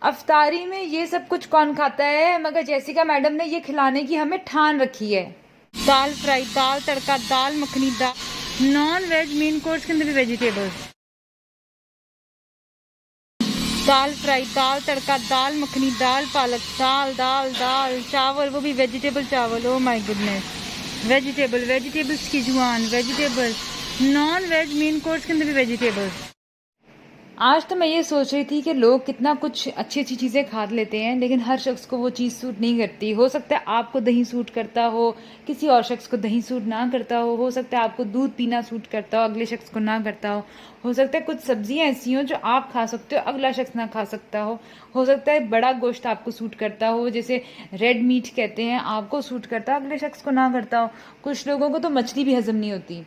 अफ्तारी में ये सब कुछ कौन खाता है, मगर जेसिका मैडम ने ये खिलाने की हमें ठान रखी है। दाल फ्राई, दाल तड़का, दाल मखनी, दाल नॉन वेज मेन कोर्स के अंदर भी वेजिटेबल्स, दाल फ्राई, दाल तड़का, दाल मखनी, दाल पालक, दाल दाल दाल चावल, वो भी वेजिटेबल चावल। Oh my goodness, vegetable, vegetables की जुबान, vegetable, non veg main course के अंदर भी वेजिटेबल्स। आज तो मैं ये सोच रही थी कि लोग कितना कुछ अच्छी अच्छी चीज़ें खा लेते हैं, लेकिन हर शख्स को वो चीज़ सूट नहीं करती। हो सकता है आपको दही सूट करता हो, किसी और शख्स को दही सूट ना करता हो सकता है आपको दूध पीना सूट करता हो, अगले शख्स को ना करता हो सकता है कुछ सब्जियां ऐसी हो जो आप खा सकते हो, अगला शख्स ना खा सकता हो सकता है बड़ा गोश्त आपको सूट करता हो, जैसे रेड मीट कहते हैं, आपको सूट करता है, अगले शख्स को ना करता हो। कुछ लोगों को तो मछली भी हजम नहीं होती,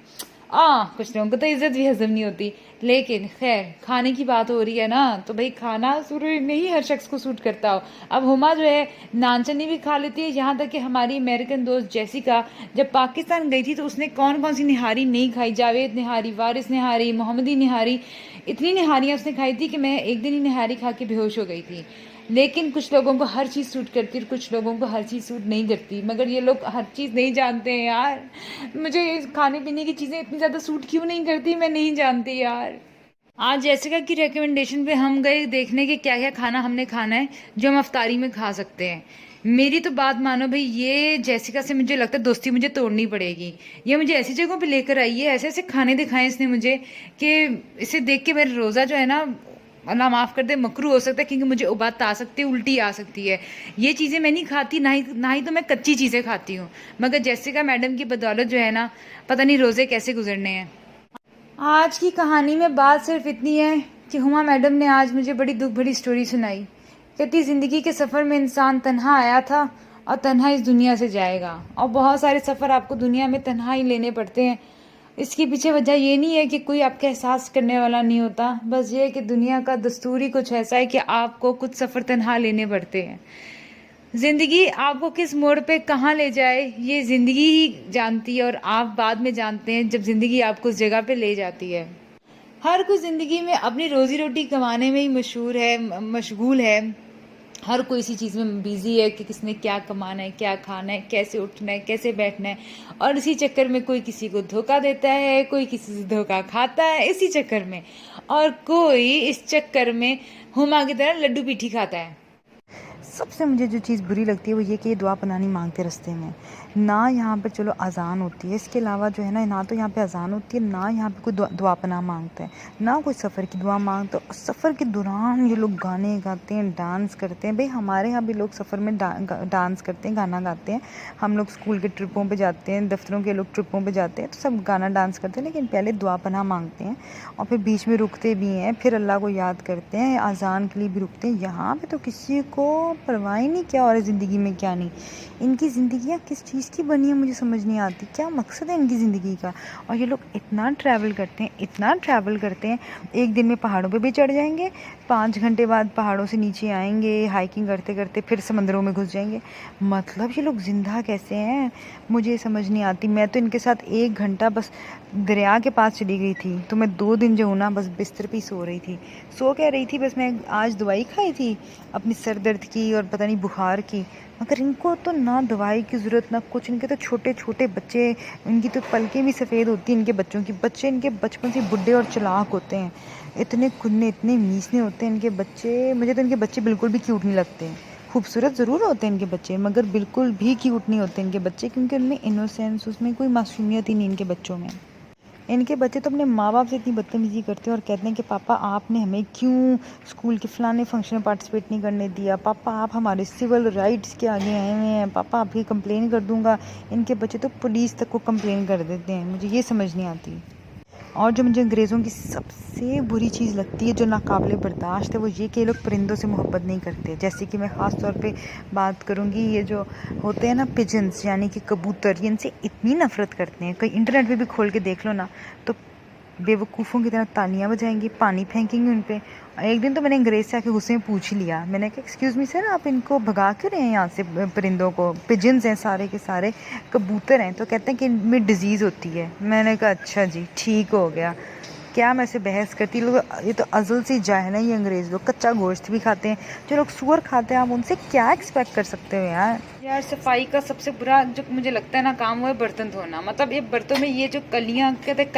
कुछ लोगों को तो इज्जत भी हजम नहीं होती। लेकिन खैर, खाने की बात हो रही है ना, तो भाई खाना जरूरी नहीं हर शख्स को सूट करता हो। अब हुमा जो है नानचनी भी खा लेती है, यहाँ तक कि हमारी अमेरिकन दोस्त जेसिका जब पाकिस्तान गई थी तो उसने कौन कौन सी निहारी नहीं खाई, जावेद निहारी, वारिस निहारी, मोहम्मदी निहारी, इतनी निहारियाँ उसने खाई थी कि मैं एक दिन ही निहारी खा के बेहोश हो गई थी। लेकिन कुछ लोगों को हर चीज़ सूट करती है, कुछ लोगों को हर चीज़ सूट नहीं करती, मगर ये लोग हर चीज़ नहीं जानते हैं यार। मुझे ये खाने पीने की चीज़ें इतनी ज़्यादा सूट क्यों नहीं करती, मैं नहीं जानती यार। आज जैसिका की रिकमेंडेशन पे हम गए देखने के क्या क्या खाना हमने खाना है जो हम अफ्तारी में खा सकते हैं। मेरी तो बात मानो भाई, ये जैसिका से मुझे लगता है दोस्ती मुझे तोड़नी पड़ेगी। ये मुझे ऐसी जगहों पे लेकर आई है, ऐसे ऐसे खाने दिखाए इसने मुझे कि इसे देख के मेरा रोज़ा जो है ना, अल्लाह माफ़ कर दे, मकरू हो सकता है, क्योंकि मुझे उबात आ सकती है, उल्टी आ सकती है। ये चीज़ें मैं नहीं खाती, ना ही तो मैं कच्ची चीज़ें खाती हूँ, मगर जैसिका मैडम की बदौलत जो है ना, पता नहीं रोज़े कैसे गुजरने हैं। आज की कहानी में बात सिर्फ इतनी है कि हुमा मैडम ने आज मुझे बड़ी दुख भरी स्टोरी सुनाई। कहती ज़िंदगी के सफ़र में इंसान तन्हा आया था और तन्हा इस दुनिया से जाएगा, और बहुत सारे सफ़र आपको दुनिया में तन्हा ही लेने पड़ते हैं। इसके पीछे वजह ये नहीं है कि कोई आपका एहसास करने वाला नहीं होता, बस ये है कि दुनिया का दस्तूर ही कुछ ऐसा है कि आपको कुछ सफ़र तन्हा लेने पड़ते हैं। ज़िंदगी आपको किस मोड़ पे कहाँ ले जाए ये ज़िंदगी ही जानती है, और आप बाद में जानते हैं जब ज़िंदगी आपको उस जगह पे ले जाती है। हर कोई ज़िंदगी में अपनी रोज़ी रोटी कमाने में ही मशहूर है, मशगूल है। हर कोई इसी चीज़ में बिजी है कि किसने क्या कमाना है, क्या खाना है, कैसे उठना है, कैसे बैठना है, और इसी चक्कर में कोई किसी को धोखा देता है, कोई किसी से धोखा खाता है इसी चक्कर में, और कोई इस चक्कर में हुमा की तरह लड्डू पीठी खाता है। सबसे मुझे जो चीज़ बुरी लगती है वो ये कि ये दुआ पनाह नहीं मांगते रास्ते में। ना यहाँ पर चलो अज़ान होती है, इसके अलावा जो है ना तो यहाँ पे अज़ान होती है, ना यहाँ पे कोई दुआ पनाह मांगता है, ना कोई सफ़र की दुआ मांगता है। सफ़र के दौरान ये लोग गाने गाते हैं, डांस करते हैं। भाई हमारे यहाँ भी लोग सफ़र में डांस करते हैं, गाना गाते हैं। हम लोग स्कूल के ट्रिपों पर जाते हैं, दफ्तरों के लोग ट्रिपों पर जाते हैं, तो सब गाना डांस करते हैं, लेकिन पहले दुआ पनाह मांगते हैं और फिर बीच में रुकते भी हैं, फिर अल्लाह को याद करते हैं, अज़ान के लिए भी रुकते हैं। यहाँ पे तो किसी को परवाह ही नहीं क्या और ज़िंदगी में क्या नहीं। इनकी ज़िंदगियाँ किस चीज़ की बनी है मुझे समझ नहीं आती, क्या मकसद है इनकी ज़िंदगी का। और ये लोग इतना ट्रैवल करते हैं, इतना ट्रैवल करते हैं, एक दिन में पहाड़ों पे भी चढ़ जाएंगे, 5 घंटे बाद पहाड़ों से नीचे आएंगे, हाइकिंग करते करते फिर समंदरों में घुस जाएंगे। मतलब ये लोग ज़िंदा कैसे हैं मुझे समझ नहीं आती। मैं तो इनके साथ 1 घंटा बस दरिया के पास चली गई थी, तो मैं 2 दिन जो हूँ ना बस बिस्तर पे ही सो रही थी। सो कह रही थी बस, मैं आज दवाई खाई थी अपनी सर दर्द की और पता नहीं बुखार की, मगर इनको तो ना दवाई की ज़रूरत ना कुछ। इनके तो छोटे छोटे बच्चे, इनकी तो पलकें भी सफ़ेद होती हैं इनके बच्चों की। बच्चे इनके बचपन से बुढ़े और चालाक होते हैं, इतने खुन्ने इतने मीसने होते हैं इनके बच्चे। मुझे तो इनके बच्चे बिल्कुल भी क्यूट नहीं लगते हैं। खूबसूरत ज़रूर होते हैं इनके बच्चे, मगर बिल्कुल भी क्यूट नहीं होते इनके बच्चे, क्योंकि उनमें इनोसेंस, उसमें कोई मासूमियत ही नहीं इनके बच्चों में। इनके बच्चे तो अपने माँ बाप से इतनी बदतमीज़ी करते हैं और कहते हैं कि पापा आपने हमें क्यों स्कूल के फ़लाने फंक्शन में पार्टिसिपेट नहीं करने दिया, पापा आप हमारे सिविल राइट्स के आगे आए हुए हैं, पापा आपकी कंप्लेन कर दूंगा। इनके बच्चे तो पुलिस तक को कंप्लेन कर देते हैं, मुझे ये समझ नहीं आती। और जो मुझे अंग्रेज़ों की सबसे बुरी चीज़ लगती है, जो नाकाबिले बर्दाश्त है, वो ये कि ये लोग परिंदों से मोहब्बत नहीं करते। जैसे कि मैं ख़ास तौर पे बात करूँगी, ये जो होते हैं ना पिजन्स यानी कि कबूतर, ये इनसे इतनी नफ़रत करते हैं। कहीं इंटरनेट पे भी खोल के देख लो ना तो बेवकूफ़ों की तरह तालियां बजाएंगी, पानी फेंकेंगे उन पे। एक दिन तो मैंने अंग्रेज़ से आके गुस्से में पूछ ही लिया, मैंने कहा एक्सक्यूज़ मी सर, आप इनको भगा क्यों रहे हैं यहाँ से परिंदों को? पिजन्स हैं सारे के सारे, कबूतर हैं। तो कहते हैं कि इनमें डिज़ीज़ होती है। मैंने कहा अच्छा जी ठीक हो गया। क्या मैं से बहस करती लोग, ये तो अज़ल से जाहिल है ये अंग्रेज़ लोग, कच्चा गोश्त भी खाते हैं, जो लोग सूअर खाते हैं आप उनसे क्या एक्सपेक्ट कर सकते हो यार। यार सफाई का सबसे बुरा जो मुझे लगता है ना काम, वो है बर्तन धोना। मतलब ये बर्तनों में ये जो कलियाँ कहते हैं,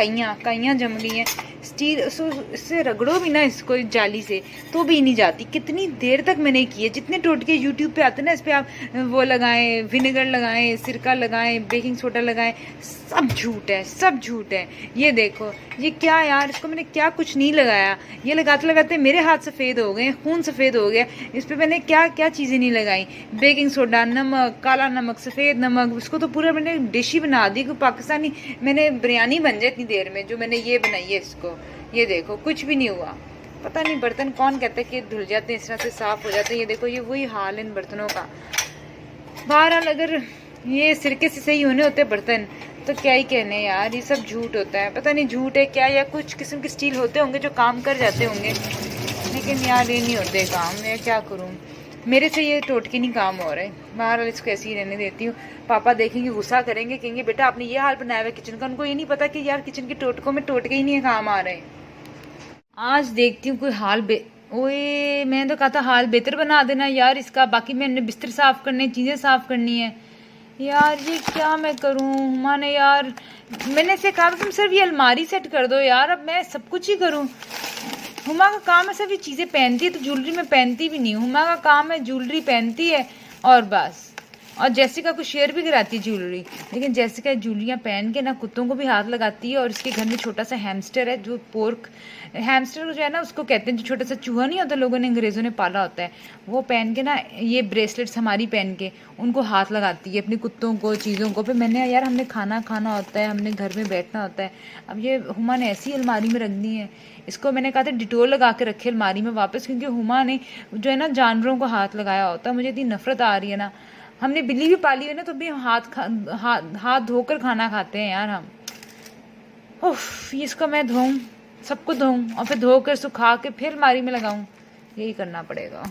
कईयाँ जम रही हैं, स्टील इससे रगड़ो भी ना इसको जाली से तो भी नहीं जाती। कितनी देर तक मैंने की है, जितने टोटके यूट्यूब पे आते हैं ना, इस पर आप वो लगाएं, विनेगर लगाएं, सिरका लगाएं, बेकिंग सोडा लगाएं, सब झूठ है, सब झूठ है। ये देखो ये क्या यार, इसको मैंने क्या कुछ नहीं लगाया, ये लगाते लगाते मेरे हाथ सफ़ेद हो गए, खून सफ़ेद हो गया। इस पर मैंने क्या क्या चीज़ें नहीं लगाई, बेकिंग सोडा, नमक, काला नमक, सफ़ेद नमक, इसको तो पूरा मैंने डिश ही बना दी कि पाकिस्तानी मैंने बिरयानी बन जाए इतनी देर में, जो मैंने ये बनाई है इसको। ये देखो कुछ भी नहीं हुआ। पता नहीं बर्तन कौन कहता है कि धुल जाते हैं, इस तरह से साफ़ हो जाते हैं। ये देखो ये वही हाल है इन बर्तनों का। बहरहाल अगर ये सिरके से सही होने होते बर्तन तो क्या ही कहने यार, ये सब झूठ होता है। पता नहीं झूठ है क्या, या कुछ किस्म के स्टील होते होंगे जो काम कर जाते होंगे, लेकिन यार ये नहीं होते काम। मैं क्या करूँ, मेरे से ये टोटके नहीं काम हो रहे। बहरहाल इसको ऐसे ही रहने देती हूँ। पापा देखेंगे, गुस्सा करेंगे, कहेंगे बेटा आपने ये हाल बनाया हुआ किचन का। उनको ये नहीं पता कि यार किचन के टोटकों में टोटके ही नहीं काम आ रहे। आज देखती हूँ कोई हाल ओए मैंने तो कहा था हाल बेहतर बना देना यार इसका। बाकी मैंने बिस्तर साफ़ करने, चीज़ें साफ़ करनी है यार। ये क्या मैं करूँ, माने यार मैंने इसे कहा तुम सिर्फ ये अलमारी सेट कर दो यार, अब मैं सब कुछ ही करूँ। हुमा का काम है सिर्फ ये चीज़ें पहनती है, तो ज्वेलरी में पहनती भी नहीं। हुमा का काम है ज्वेलरी पहनती है और बस। और जैसिका को शेयर भी कराती है ज्वेलरी, लेकिन जैसिका ज्वेलरियाँ पहन के ना कुत्तों को भी हाथ लगाती है। और इसके घर में छोटा सा हैमस्टर है, जो पोर्क हैमस्टर जो है ना उसको कहते हैं, जो छोटा सा चूहा नहीं होता, लोगों ने अंग्रेज़ों ने पाला होता है, वो पहन के ना ये ब्रेसलेट्स हमारी पहन के उनको हाथ लगाती है, अपने कुत्तों को, चीज़ों को। फिर मैंने यार हमने खाना खाना होता है, हमने घर में बैठना होता है। अब ये हुमा ने ऐसी अलमारी में रख दी है, इसको मैंने कहा था डिटोल लगा के रखे अलमारी में वापस, क्योंकि हुमा ने जो है ना जानवरों को हाथ लगाया होता है। मुझे इतनी नफरत आ रही है ना। हमने बिल्ली भी पाली है ना, तो भी हम हाथ धोकर खाना खाते हैं यार हम। उफ, इसको मैं धोऊं, सबको धोऊं और फिर धोकर सुखा के फिर अलमारी में लगाऊं, यही करना पड़ेगा।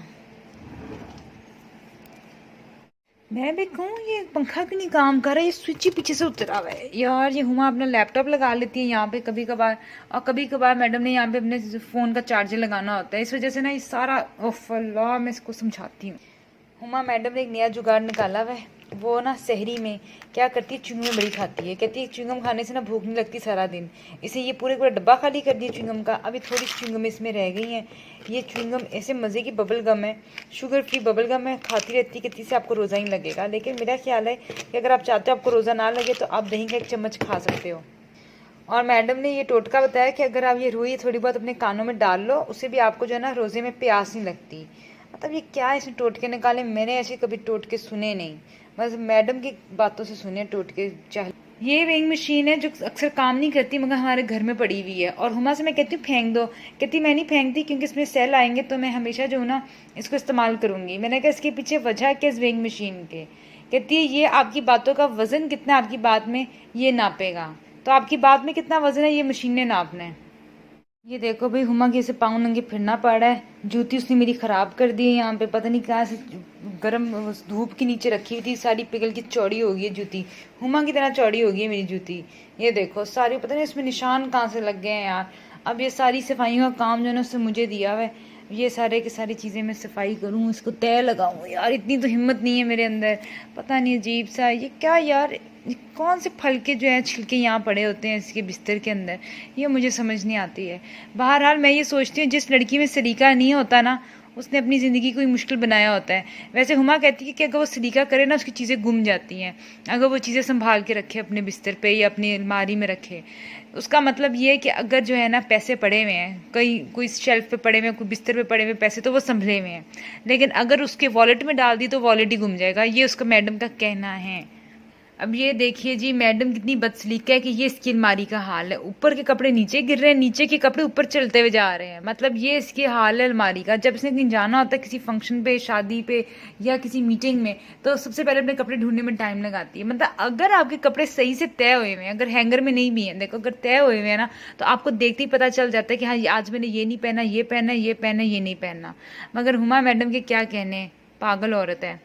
मैं भी कहूँ ये पंखा क्यों नहीं काम कर रहा है, ये स्विच ही पीछे से उतरा हुआ है यार। ये हुमा अपना लैपटॉप लगा लेती है यहाँ पे कभी कभार, और कभी कभार मैडम ने यहाँ पे अपने फ़ोन का चार्जर लगाना होता है। इस वजह से ना ये सारा ओफ अल्लाह, मैं इसको समझाती हूँ। हुमा मैडम ने एक नया जुगाड़ निकाला हुआ है। वो ना शहरी में क्या करती है, च्युइंगम बड़ी खाती है। कहती है च्युइंगम खाने से ना भूख नहीं लगती सारा दिन। इसे ये पूरा डब्बा खाली कर दिया च्युइंगम का। अभी थोड़ी च्युइंगम इसमें रह गई हैं। ये च्युइंगम ऐसे मज़े की बबल गम है, शुगर फ्री बबल गम है, खाती रहती कहती से आपको रोज़ा ही लगेगा। लेकिन मेरा ख्याल है कि अगर आप चाहते हो आपको रोज़ा ना लगे तो आप दही का 1 चम्मच खा सकते हो। और मैडम ने ये टोटका बताया कि अगर आप ये रुई थोड़ी बहुत अपने कानों में डाल लो, उससे भी आपको जो है ना रोज़े में प्यास नहीं लगती। मतलब ये क्या इसने टोटके निकाले, मैंने ऐसे कभी टोटके सुने नहीं, बस मैडम की बातों से सुने टोटके। चाहे ये वेइंग मशीन है जो अक्सर काम नहीं करती, मगर हमारे घर में पड़ी हुई है। और हुमा से मैं कहती हूँ फेंक दो, कहती मैं नहीं फेंकती क्योंकि इसमें सेल आएंगे तो मैं हमेशा जो ना इसको इस्तेमाल करूँगी। मैंने कहा इसके पीछे वजह क्या इस वेइंग मशीन के। कहती है ये आपकी बातों का वज़न कितना आपकी बात में ये नापेगा, तो आपकी बात में कितना वज़न है ये मशीन ने नापना है। ये देखो भाई हुमा के ऐसे पाँव नंगे फिरना पड़ रहा है। जूती उसने मेरी ख़राब कर दी है, यहाँ पे पता नहीं कहाँ से गर्म धूप के नीचे रखी हुई थी, सारी पिघल की चौड़ी हो गई है जूती, हुमा की तरह चौड़ी हो गई है मेरी जूती। ये देखो सारी पता नहीं इसमें निशान कहाँ से लग गए हैं यार। अब ये सारी सफाइयों का काम जो है ना उससे मुझे दिया हुआ है, ये सारे की सारी चीज़ें मैं सफाई करूँ, इसको तय लगाऊँ। यार इतनी तो हिम्मत नहीं है मेरे अंदर, पता नहीं अजीब सा ये क्या यार, ये कौन से फल के जो है छिलके यहाँ पड़े होते हैं इसके बिस्तर के अंदर, ये मुझे समझ नहीं आती है। बहरहाल मैं ये सोचती हूँ जिस लड़की में सलीका नहीं होता ना उसने अपनी ज़िंदगी को ही मुश्किल बनाया होता है। वैसे हुमा कहती है कि अगर वो सलीका करे ना उसकी चीज़ें गुम जाती हैं, अगर वो चीज़ें संभाल के रखे अपने बिस्तर पे या अपनी अलमारी में रखे। उसका मतलब ये है कि अगर जो है ना पैसे पड़े हुए हैं कहीं, कोई शेल्फ पे पड़े हुए हैं, कोई बिस्तर पे पड़े हुए पैसे, तो वो संभले हुए हैं, लेकिन अगर उसके वॉलेट में डाल दी तो वॉलेट ही गुम जाएगा, ये उसका मैडम का कहना है। अब ये देखिए जी मैडम कितनी बदसलीका है कि ये इसकी अलमारी का हाल है, ऊपर के कपड़े नीचे गिर रहे हैं, नीचे के कपड़े ऊपर चलते हुए जा रहे हैं। मतलब ये इसकी हाल है अलमारी का। जब इसने कहीं जाना होता है किसी फंक्शन पे, शादी पे या किसी मीटिंग में, तो सबसे पहले अपने कपड़े ढूंढने में टाइम लगाती है। मतलब अगर आपके कपड़े सही से तय हुए हुए हैं, अगर हैंगर में नहीं भी हैं, देखो अगर तय हुए हुए हैं ना तो आपको देखते ही पता चल जाता है कि हाँ आज मैंने ये नहीं पहना, ये पहना, ये पहना, ये नहीं पहनना। मगर हुमा मैडम के क्या कहने, पागल औरत है।